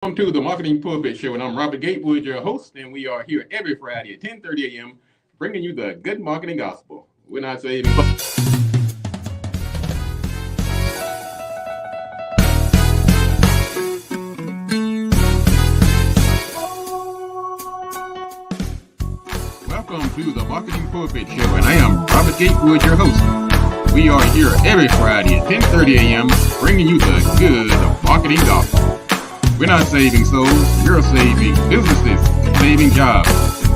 Welcome to the Marketing Pulpit Show, and I'm Robert Gatewood, your host, and we are here every Friday at 10:30 a.m. bringing you the good marketing gospel. We're not saving. Welcome to the Marketing Pulpit Show, and I am Robert Gatewood, your host. We are here every Friday at 10:30 a.m. bringing you the good marketing gospel. We're not saving souls, you're saving businesses, saving jobs,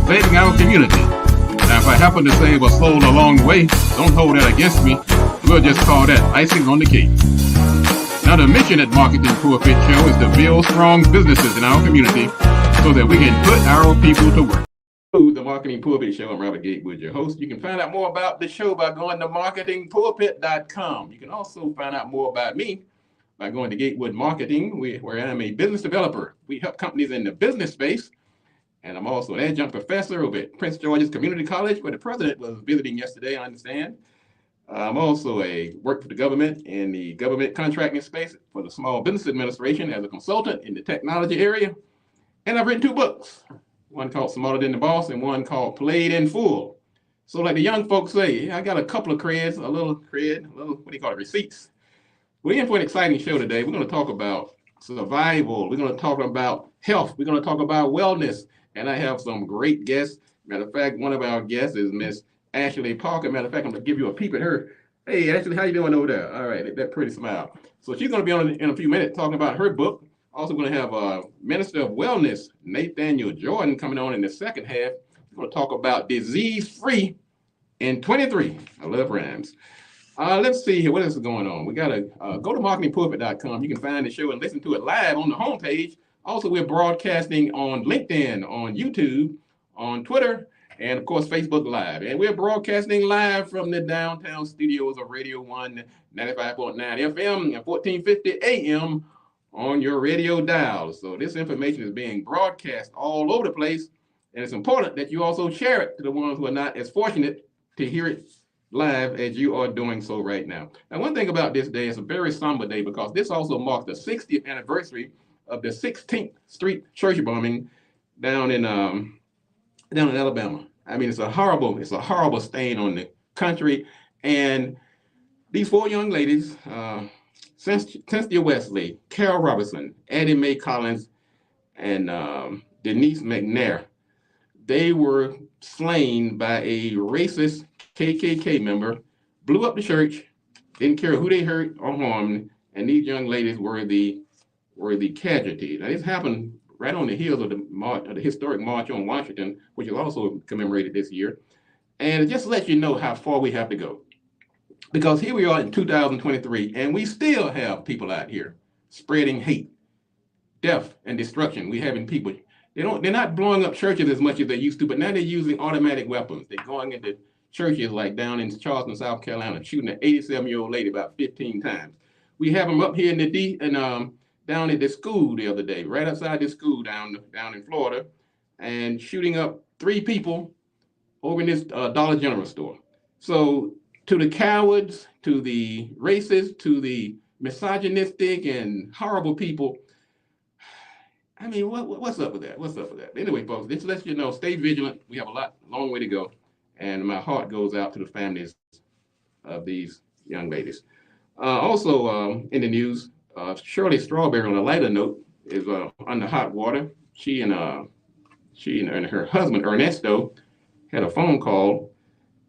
saving our community. Now, if I happen to save a soul along the way, don't hold that against me. We'll just call that icing on the cake. Now, the mission at Marketing Pulpit Show is to build strong businesses in our community so that we can put our people to work. The Marketing Pulpit Show, I'm Robert Gatewood, your host. You can find out more about the show by going to marketingpulpit.com. You can also find out more about me by going to Gatewood Marketing, where I'm a business developer. We help companies in the business space, and I'm also an adjunct professor over at Prince George's Community College, where the president was visiting yesterday, I understand. I'm also work for the government in the government contracting space for the Small Business Administration as a consultant in the technology area, and I've written 2 books, one called Smarter Than the Boss and one called Played in Full. So like the young folks say, I got a couple of creds, a little, what do you call it, receipts. We're in for an exciting show today. We're going to talk about survival. We're going to talk about health. We're going to talk about wellness. And I have some great guests. Matter of fact, one of our guests is Miss Ashley Parker. Matter of fact, I'm going to give you a peep at her. Hey, Ashley, how you doing over there? All right, that pretty smile. So she's going to be on in a few minutes talking about her book. Also going to have Minister of Wellness, Nathaniel Jordan, coming on in the second half. We're going to talk about disease-free in 23. I love rhymes. Let's see here. What else is going on? We got to go to marketingpulpit.com. You can find the show and listen to it live on the homepage. Also, we're broadcasting on LinkedIn, on YouTube, on Twitter, and, of course, Facebook Live. And we're broadcasting live from the downtown studios of Radio 1, 95.9 FM and 1450 AM on your radio dial. So this information is being broadcast all over the place. And it's important that you also share it to the ones who are not as fortunate to hear it live as you are doing so right now. Now, one thing about this day, it's a very somber day because this also marks the 60th anniversary of the 16th Street church bombing down in Alabama. I mean, it's a horrible stain on the country. And these 4 young ladies, Cynthia Wesley, Carol Robertson, Addie Mae Collins, and Denise McNair, they were slain by a racist KKK member, blew up the church, didn't care who they hurt or harmed, and these young ladies were the casualties. Now, this happened right on the heels of the historic March on Washington, which is also commemorated this year. And it just lets you know how far we have to go. Because here we are in 2023, and we still have people out here spreading hate, death, and destruction. We're having people, they're not blowing up churches as much as they used to, but now they're using automatic weapons. They're going into churches like down in Charleston, South Carolina, shooting an 87-year-old lady about 15 times. We have them up here in down at the school the other day, right outside the school down in Florida, and shooting up 3 people over in this Dollar General store. So to the cowards, to the racists, to the misogynistic and horrible people, I mean, what's up with that? What's up with that? Anyway, folks, this lets you know, stay vigilant. We have a long way to go. And my heart goes out to the families of these young ladies. Also in the news, Shirley Strawberry, on a lighter note, is under hot water. She and her husband, Ernesto, had a phone call,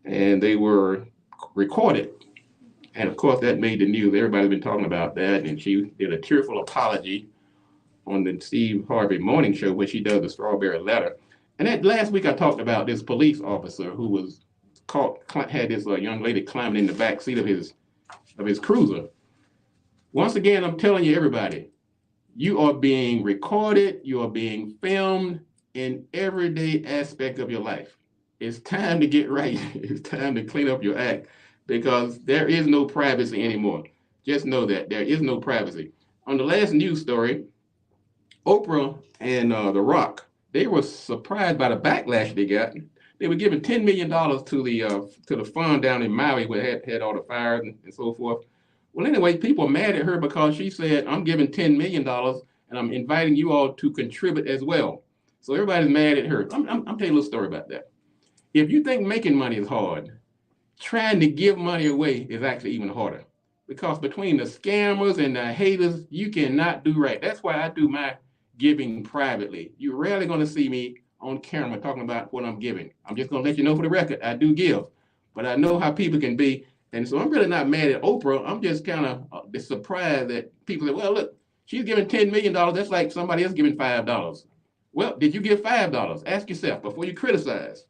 and they were recorded. And, of course, that made the news. Everybody's been talking about that. And she did a tearful apology on the Steve Harvey Morning Show where she does the Strawberry Letter. And that last week I talked about this police officer who was had this young lady climbing in the back seat of his cruiser. Once again, I'm telling you, everybody, you are being recorded, you are being filmed in everyday aspect of your life. It's time to get right. It's time to clean up your act because there is no privacy anymore. Just know that there is no privacy. On the last news story, Oprah and The Rock, they were surprised by the backlash they got. They were giving $10 million to the fund down in Maui where it had all the fires and so forth. Well, anyway, people are mad at her because she said, I'm giving $10 million and I'm inviting you all to contribute as well. So everybody's mad at her. I'm telling you a little story about that. If you think making money is hard, trying to give money away is actually even harder. Because between the scammers and the haters, you cannot do right. That's why I do my giving privately. You're rarely going to see me on camera talking about what I'm giving. I'm just going to let you know for the record, I do give. But I know how people can be. And so I'm really not mad at Oprah. I'm just kind of surprised that people say, well, look, she's giving $10 million. That's like somebody else giving $5. Well, did you give $5? Ask yourself before you criticize.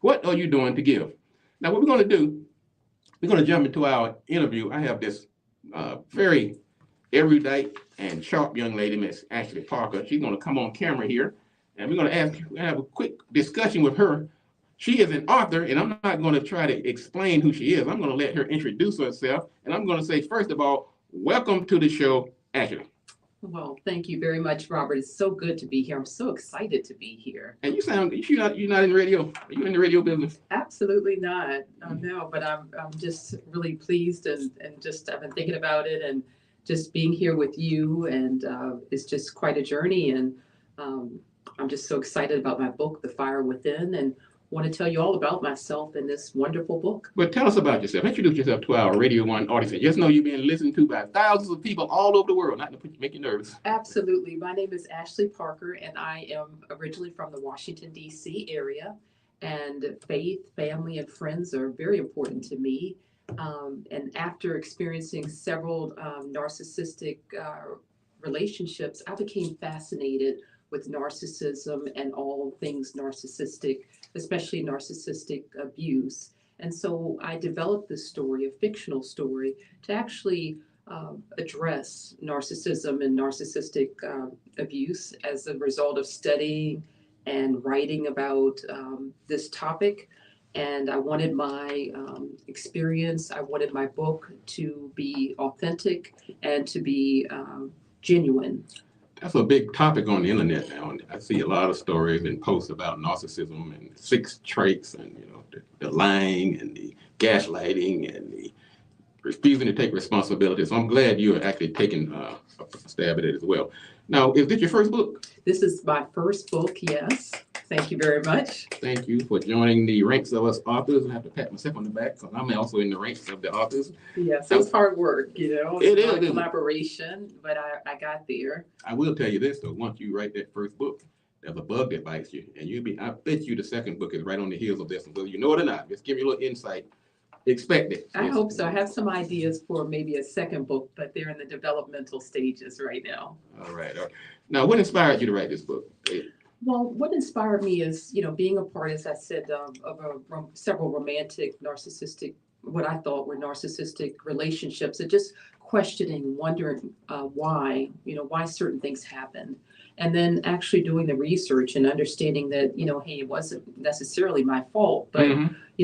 What are you doing to give? Now, what we're going to do, we're going to jump into our interview. I have this very erudite and sharp young lady, Miss Ashley Parker. She's going to come on camera here, and we're going to have a quick discussion with her. She is an author, and I'm not going to try to explain who she is. I'm going to let her introduce herself, and I'm going to say, first of all, welcome to the show, Ashley. Well, thank you very much, Robert. It's so good to be here. I'm so excited to be here. And you're not in radio. Are you in the radio business? Absolutely not. No, but I'm just really pleased and just I've been thinking about it and just being here with you, and it's just quite a journey. And I'm just so excited about my book, The Fire Within, and want to tell you all about myself in this wonderful book. But tell us about yourself. Introduce yourself to our Radio 1 audience. Just know you're being listened to by thousands of people all over the world, not to make you nervous. Absolutely. My name is Ashley Parker, and I am originally from the Washington, D.C. area. And faith, family, and friends are very important to me. And after experiencing several narcissistic relationships, I became fascinated with narcissism and all things narcissistic, especially narcissistic abuse. And so I developed this story, a fictional story, to actually address narcissism and narcissistic abuse as a result of studying and writing about this topic. And I wanted my experience, I wanted my book to be authentic and to be genuine. That's a big topic on the internet now. I see a lot of stories and posts about narcissism and 6 traits, and the lying and the gaslighting and the refusing to take responsibility. So I'm glad you're actually taking a stab at it as well. Now, is this your first book? This is my first book, yes. Thank you very much. Thank you for joining the ranks of us authors. I have to pat myself on the back because I'm also in the ranks of the authors. Yes, it's hard work, It's it is collaboration, but I got there. I will tell you this though: once you write that first book, there's a bug that bites you, and I bet you the second book is right on the heels of this one, whether you know it or not. Just give you a little insight. Expect it. I hope so. I have some ideas for maybe a second book, but they're in the developmental stages right now. All right. Now, what inspired you to write this book? Well, what inspired me is, being a part, as I said, of several romantic, narcissistic, what I thought were narcissistic relationships, and just questioning, wondering why certain things happen. And then actually doing the research and understanding that, hey, it wasn't necessarily my fault, but,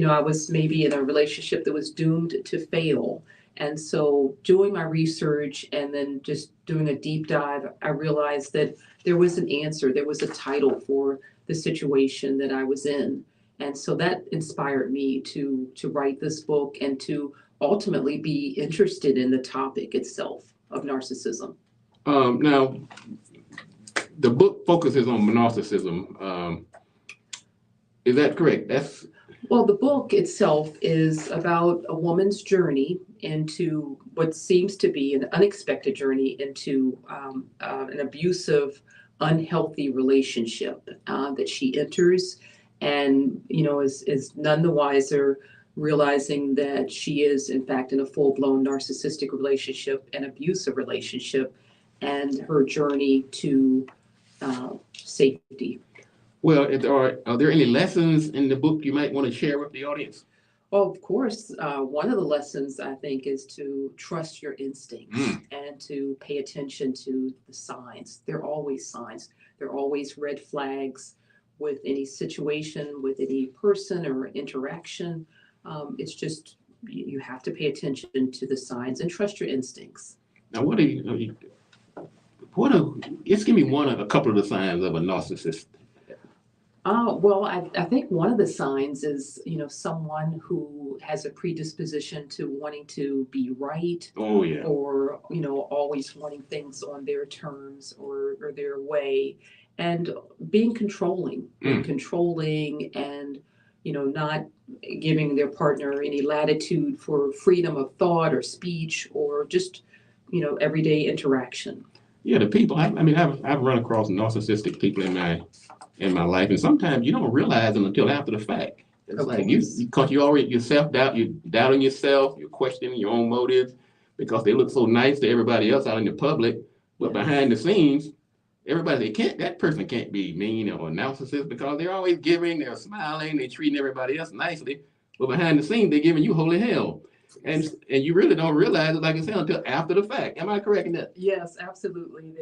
I was maybe in a relationship that was doomed to fail. And so doing my research and then just doing a deep dive, I realized that there was an answer. There was a title for the situation that I was in. And so that inspired me to write this book and to ultimately be interested in the topic itself of narcissism. Now, the book focuses on narcissism. Is that correct? Well, the book itself is about a woman's journey into what seems to be an unexpected journey into an abusive, unhealthy relationship that she enters, and is none the wiser, realizing that she is in fact in a full-blown narcissistic relationship, an abusive relationship, and her journey to safety. Well, are there any lessons in the book you might want to share with the audience? Well, of course, one of the lessons I think is to trust your instincts and to pay attention to the signs. There are always signs. There are always red flags with any situation, with any person or interaction. It's just you have to pay attention to the signs and trust your instincts. Now, just give me a couple of the signs of a narcissist. Well, I think one of the signs is, someone who has a predisposition to wanting to be right Oh yeah. or, always wanting things on their terms or their way and being controlling and, not giving their partner any latitude for freedom of thought or speech or just, everyday interaction. Yeah, the people. I mean, I've run across narcissistic people in my life, and sometimes you don't realize them until after the fact. It's Of like course. because you already you self doubt, you're doubting yourself, you're questioning your own motives because they look so nice to everybody else out in the public, but Yes. behind the scenes, everybody they can't that person can't be mean or a narcissist because they're always giving, they're smiling, they're treating everybody else nicely, but behind the scenes they're giving you holy hell, and you really don't realize it, like I said, until after the fact. Am I correct in that? Yes, absolutely.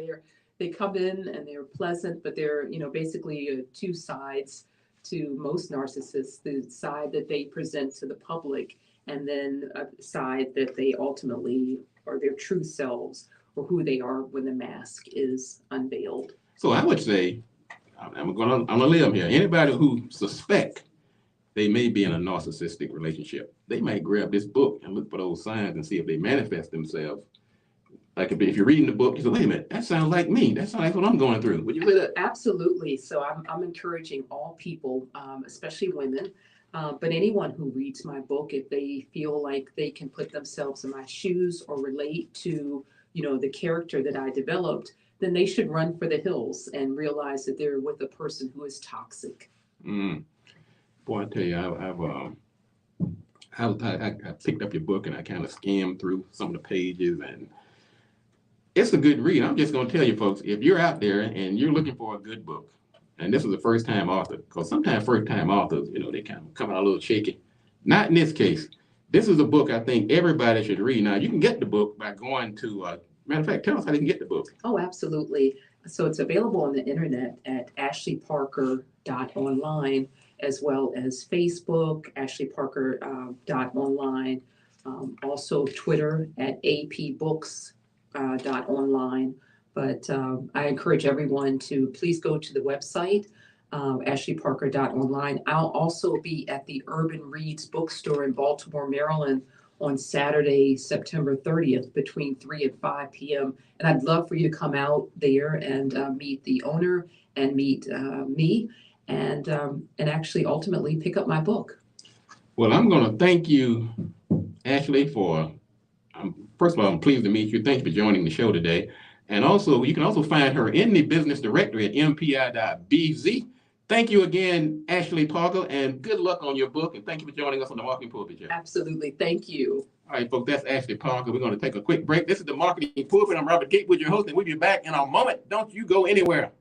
They come in and they're pleasant, but they're, basically two sides to most narcissists, the side that they present to the public and then a side that they ultimately are their true selves or who they are when the mask is unveiled. So I would say I'm gonna live here. Anybody who suspect they may be in a narcissistic relationship, they might grab this book and look for those signs and see if they manifest themselves. Like if you're reading the book, you say, "Wait a minute, that sounds like me. That sounds like what I'm going through." Would you say that? Absolutely. So I'm encouraging all people, especially women, but anyone who reads my book, if they feel like they can put themselves in my shoes or relate to, the character that I developed, then they should run for the hills and realize that they're with a person who is toxic. Mm. Boy, I tell you, I picked up your book and I kind of skimmed through some of the pages, and it's a good read. I'm just going to tell you, folks, if you're out there and you're looking for a good book, and this is a first time author, because sometimes first time authors, they kind of come out a little shaky. Not in this case. This is a book I think everybody should read. Now, you can get the book by going to, matter of fact, tell us how they can get the book. Oh, absolutely. So it's available on the internet at ashleyparker.online as well as Facebook, ashleyparker.online, also Twitter at apbooks.online. But I encourage everyone to please go to the website, ashleyparker.online. I'll also be at the Urban Reads bookstore in Baltimore, Maryland on Saturday, September 30th between 3 and 5 p.m. And I'd love for you to come out there and meet the owner and meet me and actually ultimately pick up my book. Well, I'm going to thank you, Ashley, for first of all, I'm pleased to meet you. Thank you for joining the show today. And also, you can also find her in the business directory at mpi.bz. Thank you again, Ashley Parker, and good luck on your book. And thank you for joining us on the Marketing Pulpit Show. Absolutely. Thank you. All right, folks, that's Ashley Parker. We're going to take a quick break. This is the Marketing Pulpit. I'm Robert Gatewood, your host, and we'll be back in a moment. Don't you go anywhere.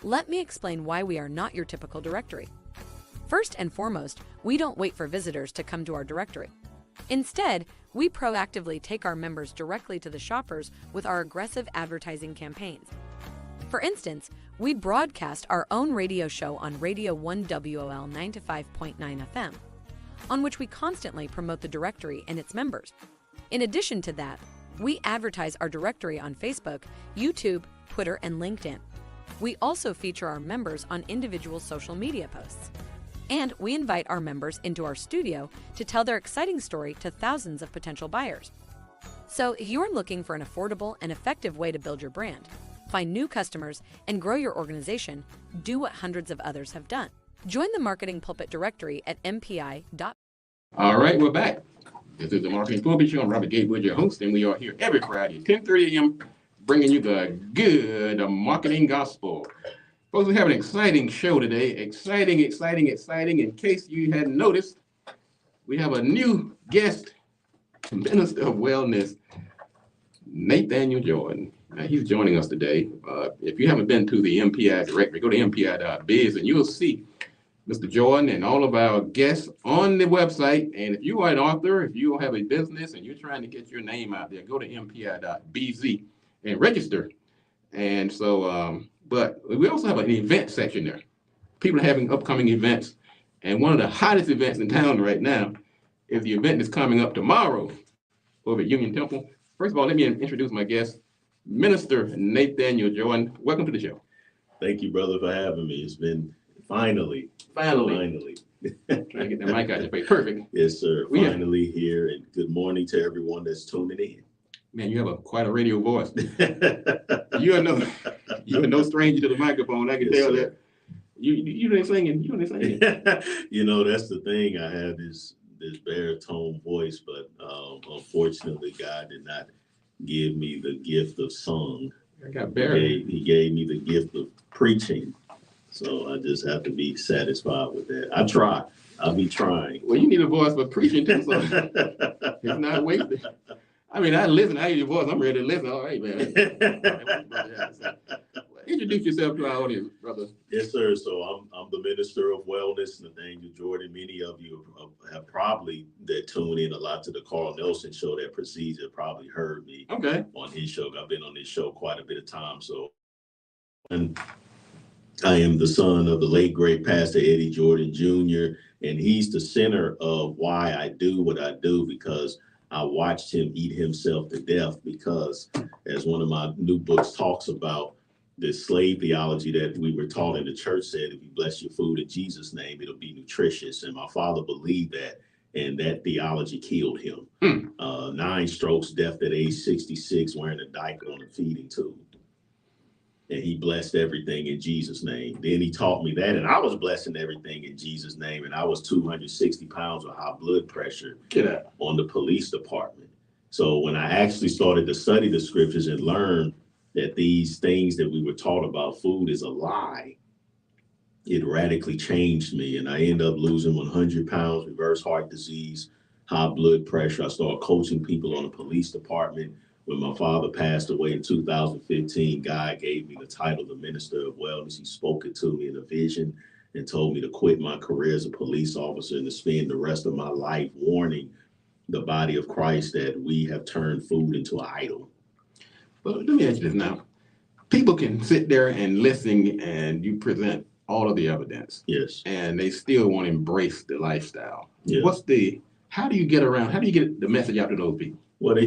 Let me explain why we are not your typical directory. First and foremost, we don't wait for visitors to come to our directory. Instead, we proactively take our members directly to the shoppers with our aggressive advertising campaigns. For instance, we broadcast our own radio show on Radio 1WOL 95.9 FM, on which we constantly promote the directory and its members. In addition to that, we advertise our directory on Facebook, YouTube, Twitter, and LinkedIn. We also feature our members on individual social media posts. And we invite our members into our studio to tell their exciting story to thousands of potential buyers. So if you're looking for an affordable and effective way to build your brand, find new customers, and grow your organization, do what hundreds of others have done. Join the Marketing Pulpit directory at mpi. All right, we're back. This is the Marketing Pulpit Show. I'm Robert Gatewood, your host, and we are here every Friday at 10:30 a.m. bringing you the good marketing gospel. Folks, we have an exciting show today. Exciting. In case you hadn't noticed, we have a new guest, Minister of Wellness, Nathaniel Jordan. He's joining us today. If you haven't been to the MPI directory, go to mpi.biz and you'll see Mr. Jordan and all of our guests on the website. And if you are an author, if you have a business and you're trying to get your name out there, go to mpi.bz and register. And so, but we also have an event section there. People are having upcoming events. And one of the hottest events in town right now is the event that's coming up tomorrow over at Union Temple. First of all, let me introduce my guest, Minister Nathaniel Jordan. Welcome to the show. Thank you, brother, for having me. It's been finally. Trying to get the mic out your face. Perfect. Yes, sir. Finally here, and good morning to everyone that's tuning in. Man, you have quite a radio voice. You are no stranger to the microphone. I can tell that. You ain't singing. You ain't singing. That's the thing. I have this baritone voice, but unfortunately, God did not give me the gift of song. I got buried. He gave me the gift of preaching. So I just have to be satisfied with that. I try. I'll be trying. Well, you need a voice for preaching too, so it's not wasted. I mean, I listen. I hear your voice. I'm ready to listen. All right, man. Introduce yourself to our audience, brother. Yes, sir. So I'm the Minister of Wellness, Nathaniel Jordan. Many of you have probably that tune in a lot to the Carl Nelson show that precedes it. Probably heard me on his show. I've been on this show quite a bit of time. So, and I am the son of the late great Pastor Eddie Jordan Jr. And he's the center of why I do what I do, because I watched him eat himself to death. Because as one of my new books talks about, the slave theology that we were taught in the church said, if you bless your food in Jesus' name, it'll be nutritious. And my father believed that, and that theology killed him. 9 strokes, death at age 66, wearing a diaper on a feeding tube. And he blessed everything in Jesus' name. Then he taught me that, and I was blessing everything in Jesus' name. And I was 260 pounds of high blood pressure on the police department. So when I actually started to study the scriptures and learn that these things that we were taught about food is a lie, it radically changed me. And I ended up losing 100 pounds, reverse heart disease, high blood pressure. I started coaching people on the police department. When my father passed away in 2015, God gave me the title, the Minister of Wellness. He spoke it to me in a vision and told me to quit my career as a police officer and to spend the rest of my life warning the body of Christ that we have turned food into an idol. Well, let me ask you this now. People can sit there and listen and you present all of the evidence. Yes. And they still want to embrace the lifestyle. Yeah. How do you get the message out to those people? Well, they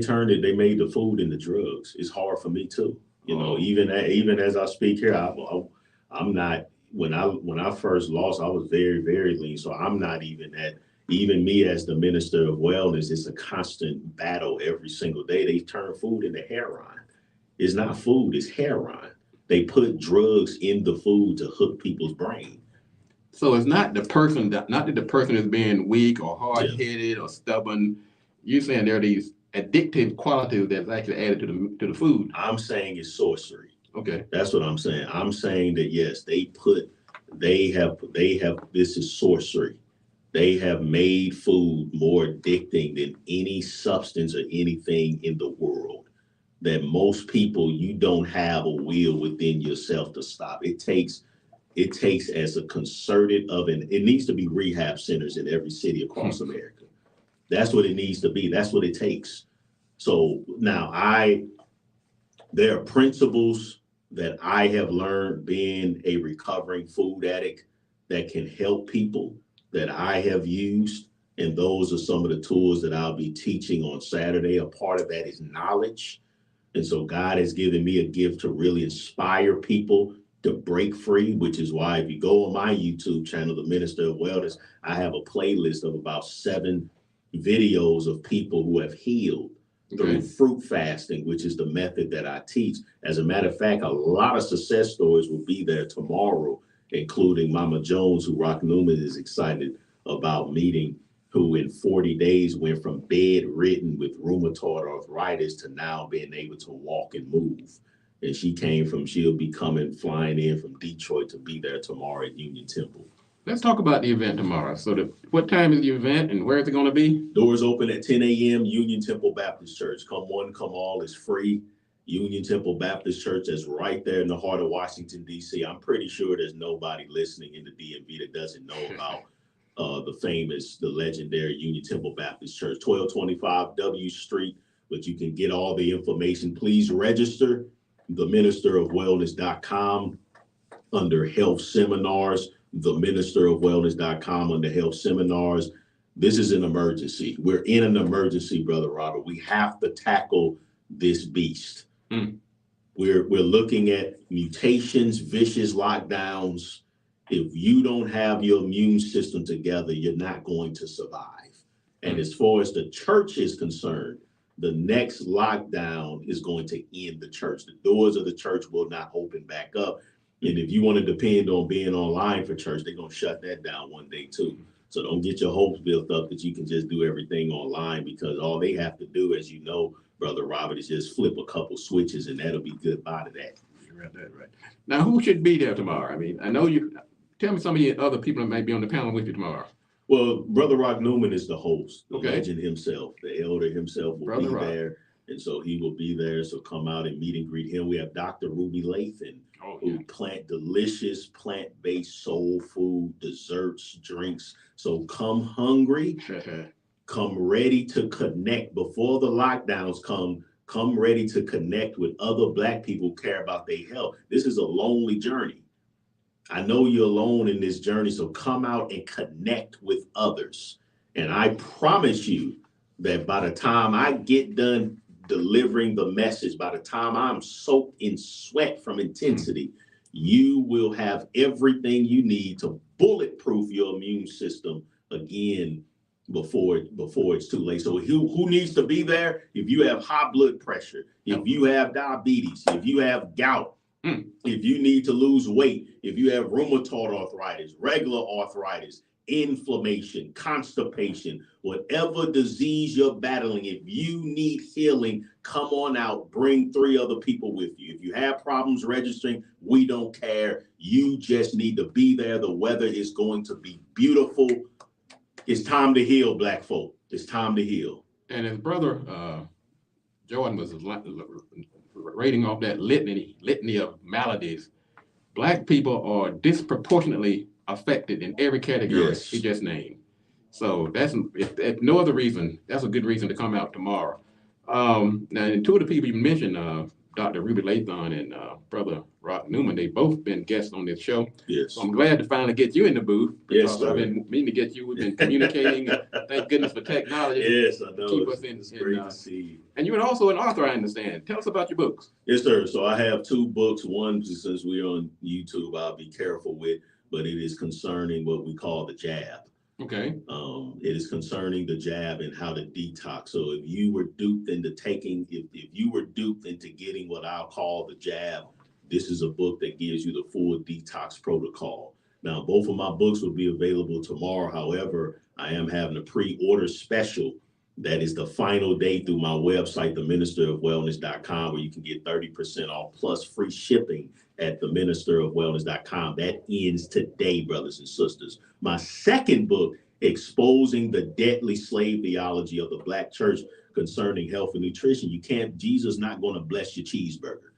made the food into drugs. It's hard for me too. Even as I speak here, I'm not, when I first lost, I was very, very lean. So I'm not even me as the Minister of Wellness, it's a constant battle every single day. They turn food into heroin. It's not food, it's heroin. They put drugs in the food to hook people's brain. So it's not that the person is being weak or hard-headed or stubborn. You're saying there are these addictive qualities that's actually added to the food. I'm saying it's sorcery. Okay. That's what I'm saying. I'm saying that yes, this is sorcery. They have made food more addicting than any substance or anything in the world. That most people, you don't have a will within yourself to stop. It takes as a concerted it needs to be rehab centers in every city across America. That's what it needs to be. That's what it takes. So now there are principles that I have learned being a recovering food addict that can help people that I have used. And those are some of the tools that I'll be teaching on Saturday. A part of that is knowledge. And so God has given me a gift to really inspire people to break free, which is why if you go on my YouTube channel, The Minister of Wellness, I have a playlist of about 7 videos of people who have healed through fruit fasting, which is the method that I teach. As a matter of fact, a lot of success stories will be there tomorrow, including Mama Jones, who Rock Newman is excited about meeting, who in 40 days went from bedridden with rheumatoid arthritis to now being able to walk and move. And she'll be flying in from Detroit to be there tomorrow at Union Temple. Let's talk about the event tomorrow. So what time is the event and where is it going to be? Doors open at 10 a.m. Union Temple Baptist Church. Come one, come all. It's free. Union Temple Baptist Church that's right there in the heart of Washington, D.C. I'm pretty sure there's nobody listening in the DMV that doesn't know about the legendary Union Temple Baptist Church, 1225 W Street. But you can get all the information. Please register theministerofwellness.com under health seminars, theministerofwellness.com under health seminars. This is an emergency. We're in an emergency, Brother Robert. We have to tackle this beast. We're looking at mutations, vicious lockdowns. If you don't have your immune system together, you're not going to survive. And as far as the church is concerned, the next lockdown is going to end the church. The doors of the church will not open back up. And if you want to depend on being online for church, they're going to shut that down one day too. So don't get your hopes built up that you can just do everything online, because all they have to do, as you know, Brother Robert, is just flip a couple switches and that'll be goodbye to that. Right. Now, who should be there tomorrow? I mean, I know you. Tell me some of the other people that might be on the panel with you tomorrow. Well, Brother Rock Newman is the host, the Okay. legend himself, the elder himself will Brother be Rock. there. And so he will be there. So come out and meet and greet him. We have Dr. Ruby Lathan, who delicious plant-based soul food, desserts, drinks. So come hungry, come ready to connect before the lockdowns come ready to connect with other Black people who care about their health. This is a lonely journey. I know you're alone in this journey, so come out and connect with others. And I promise you that by the time I get done delivering the message, by the time I'm soaked in sweat from intensity, you will have everything you need to bulletproof your immune system again before it's too late. So who needs to be there? If you have high blood pressure, if you have diabetes, if you have gout, if you need to lose weight, if you have rheumatoid arthritis, regular arthritis, inflammation, constipation, whatever disease you're battling, if you need healing, come on out, bring 3 other people with you. If you have problems registering, we don't care. You just need to be there. The weather is going to be beautiful. It's time to heal, Black folk. It's time to heal. And as Brother Jordan was rating off that litany of maladies, Black people are disproportionately affected in every category he just named. So that's, if no other reason, that's a good reason to come out tomorrow. Now, and 2 of the people you mentioned, Dr. Ruby Lathan and Brother Rock Newman, they've both been guests on this show. Yes. So I'm glad to finally get you in the booth, because Yes, I've been meaning to get you. We've been communicating. Thank goodness for technology. Yes, I know. Keep us It's great to see you. And you're also an author, I understand. Tell us about your books. Yes, sir. So I have 2 books. One, since we're on YouTube, I'll be careful with, but it is concerning what we call the jab. Okay. It is concerning the jab and how to detox. So if you were duped into if you were duped into getting what I'll call the jab, this is a book that gives you the full detox protocol. Now, both of my books will be available tomorrow. However, I am having a pre-order special. That is the final day through my website, theministerofwellness.com, where you can get 30% off plus free shipping at theministerofwellness.com. That ends today, brothers and sisters. My second book, Exposing the Deadly Slave Theology of the Black Church Concerning Health and Nutrition. Jesus not going to bless your cheeseburger.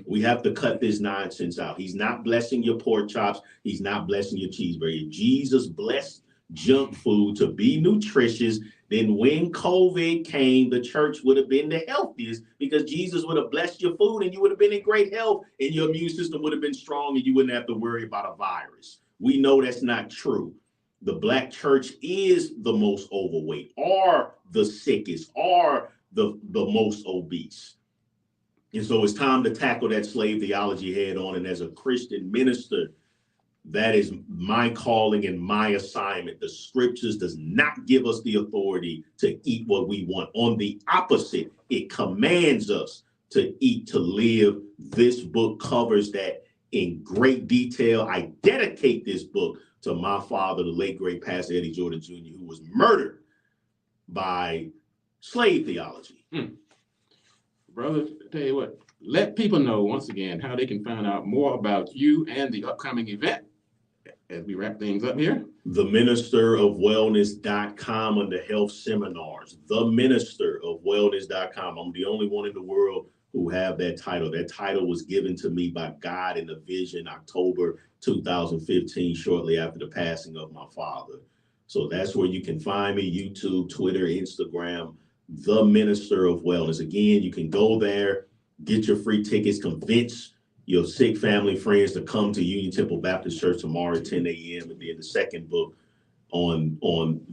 We have to cut this nonsense out. He's not blessing your pork chops. He's not blessing your cheeseburger. Jesus blessed junk food to be nutritious. Then when COVID came, the church would have been the healthiest, because Jesus would have blessed your food and you would have been in great health and your immune system would have been strong and you wouldn't have to worry about a virus. We know that's not true. The Black church is the most overweight, are the sickest, are the most obese. And so it's time to tackle that slave theology head on. And as a Christian minister, that is my calling and my assignment. The scriptures does not give us the authority to eat what we want. On the opposite, it commands us to eat, to live. This book covers that in great detail. I dedicate this book to my father, the late great Pastor Eddie Jordan Jr., who was murdered by slave theology. Brother, I tell you what, let people know once again how they can find out more about you and the upcoming event as we wrap things up here. Theministerofwellness.com under health seminars. Theministerofwellness.com. I'm the only one in the world who have that title. That title was given to me by God in a vision, October 2015, shortly after the passing of my father. So that's where you can find me: YouTube, Twitter, Instagram, The Minister of Wellness. Again, you can go there, get your free tickets, convince your sick family friends to come to Union Temple Baptist Church tomorrow at 10 a.m. And then the second book on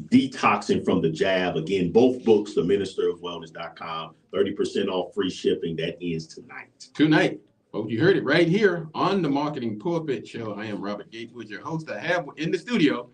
detoxing from the jab. Again, both books, theministerofwellness.com, 30% off, free shipping. That ends tonight. Folks, you heard it right here on the Marketing Pulpit Show. I am Robert Gatewood, your host. I have in the studio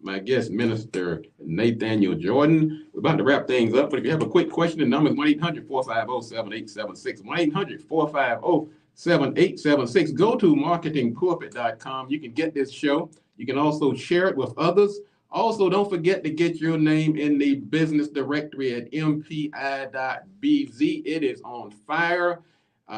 my guest, Minister Nathaniel Jordan. We're about to wrap things up, but if you have a quick question, the number is 1-800-450-7876, 1-800-450-7876. Go to marketingpulpit.com. You can get this show. You can also share it with others. Also, don't forget to get your name in the business directory at mpi.bz. It is on fire.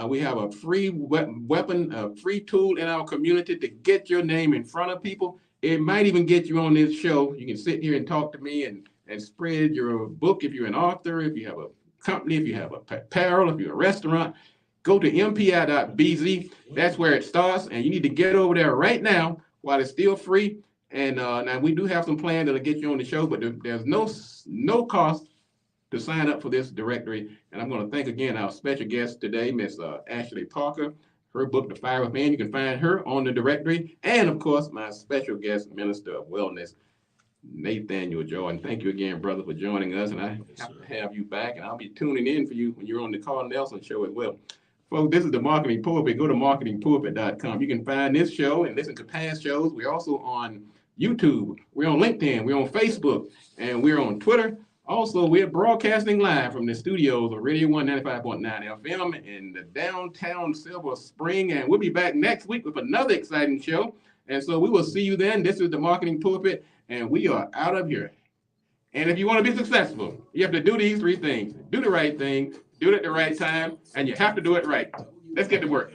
We have a free weapon, a free tool in our community to get your name in front of people. It might even get you on this show. You can sit here and talk to me and spread your book if you're an author, if you have a company, if you have apparel, if you're a restaurant. Go to mpi.bz. That's where it starts, and you need to get over there right now while it's still free. And now we do have some plans that'll get you on the show, but there's no cost to sign up for this directory. And I'm going to thank again our special guest today, Miss Ashley Parker. Her book, The Fire Within, you can find her on the directory. And of course, my special guest, Minister of Wellness, Nathaniel Jordan. Thank you again, brother, for joining us. And I have to have you back, and I'll be tuning in for you when you're on the Carl Nelson Show as well. Folks, this is the Marketing Pulpit. Go to marketingpulpit.com. You can find this show and listen to past shows. We're also on YouTube. We're on LinkedIn. We're on Facebook. And we're on Twitter. Also, we're broadcasting live from the studios of Radio 195.9 FM in the downtown Silver Spring. And we'll be back next week with another exciting show. And so we will see you then. This is the Marketing Pulpit, and we are out of here. And if you want to be successful, you have to do these three things. Do the right thing, do it at the right time, and you have to do it right. Let's get to work.